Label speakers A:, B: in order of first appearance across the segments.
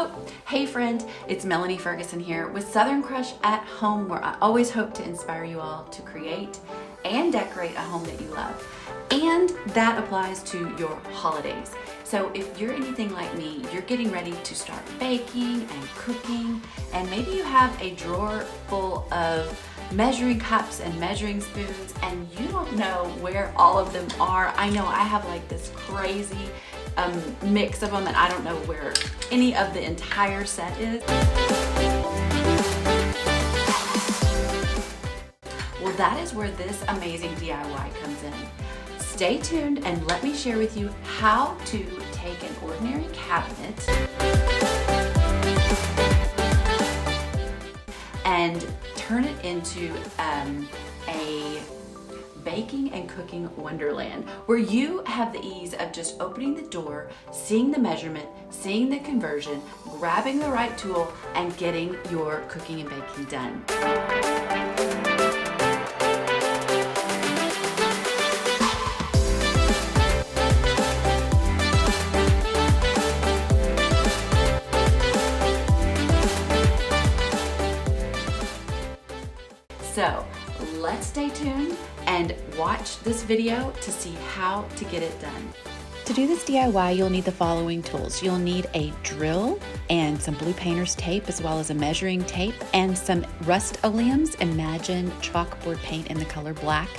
A: Oh, hey friend, it's Melanie Ferguson here with Southern Crush at Home, where I always hope to inspire you all to create and decorate a home that you love. And that applies to your holidays. So if you're anything like me, you're getting ready to start baking and cooking, and maybe you have a drawer full of measuring cups and measuring spoons and you don't know where all of them are. I know I have like this crazy mix of them and I don't know where any of the entire set is. Well, that is where this amazing DIY comes in. Stay tuned and let me share with you how to take an ordinary cabinet and turn it into a baking and cooking wonderland, where you have the ease of just opening the door, seeing the measurement, seeing the conversion, grabbing the right tool, and getting your cooking and baking done. So let's stay tuned and watch this video to see how to get it done. To do this DIY, you'll need the following tools. You'll need a drill and some blue painter's tape, as well as a measuring tape and some Rust-Oleum's Imagine chalkboard paint in the color black.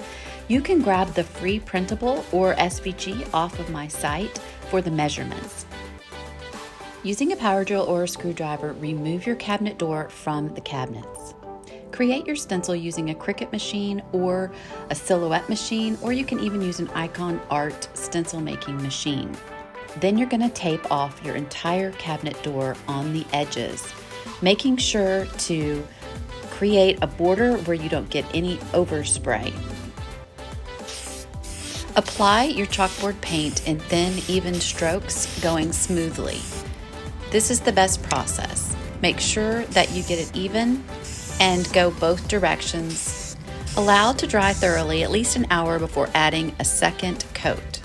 A: You can grab the free printable or SVG off of my site for the measurements. Using a power drill or a screwdriver, remove your cabinet door from the cabinets. Create your stencil using a Cricut machine or a Silhouette machine, or you can even use an Icon Art stencil making machine. Then you're going to tape off your entire cabinet door on the edges, making sure to create a border where you don't get any overspray. Apply your chalkboard paint in thin, even strokes, going smoothly. This is the best process. Make sure that you get it even and go both directions. Allow to dry thoroughly at least an hour before adding a second coat.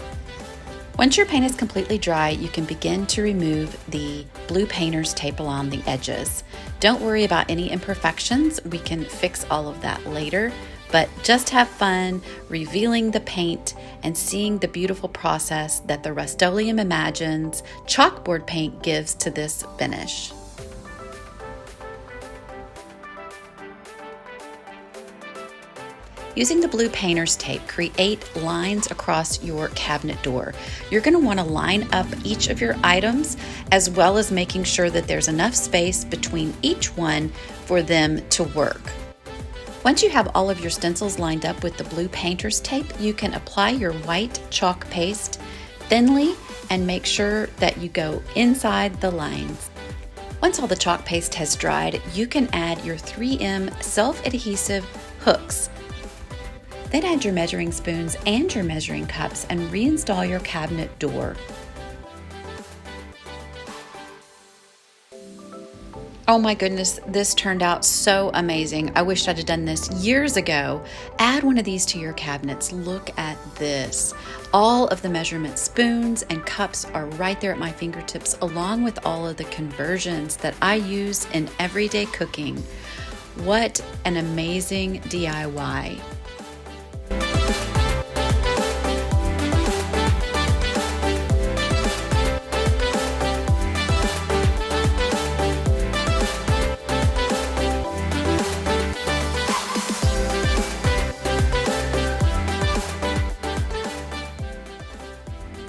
A: Once your paint is completely dry, you can begin to remove the blue painter's tape along the edges. Don't worry about any imperfections. We can fix all of that later, but just have fun revealing the paint and seeing the beautiful process that the Rust-Oleum Imagines chalkboard paint gives to this finish. Using the blue painter's tape, create lines across your cabinet door. You're going to want to line up each of your items, as well as making sure that there's enough space between each one for them to work. Once you have all of your stencils lined up with the blue painter's tape, you can apply your white chalk paste thinly and make sure that you go inside the lines. Once all the chalk paste has dried, you can add your 3M self-adhesive hooks. Then add your measuring spoons and your measuring cups and reinstall your cabinet door. Oh my goodness, this turned out so amazing. I wish I'd have done this years ago. Add one of these to your cabinets. Look at this. All of the measurement spoons and cups are right there at my fingertips, along with all of the conversions that I use in everyday cooking. What an amazing DIY.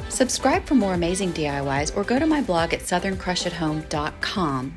A: Subscribe for more amazing DIYs or go to my blog at southerncrushathome.com.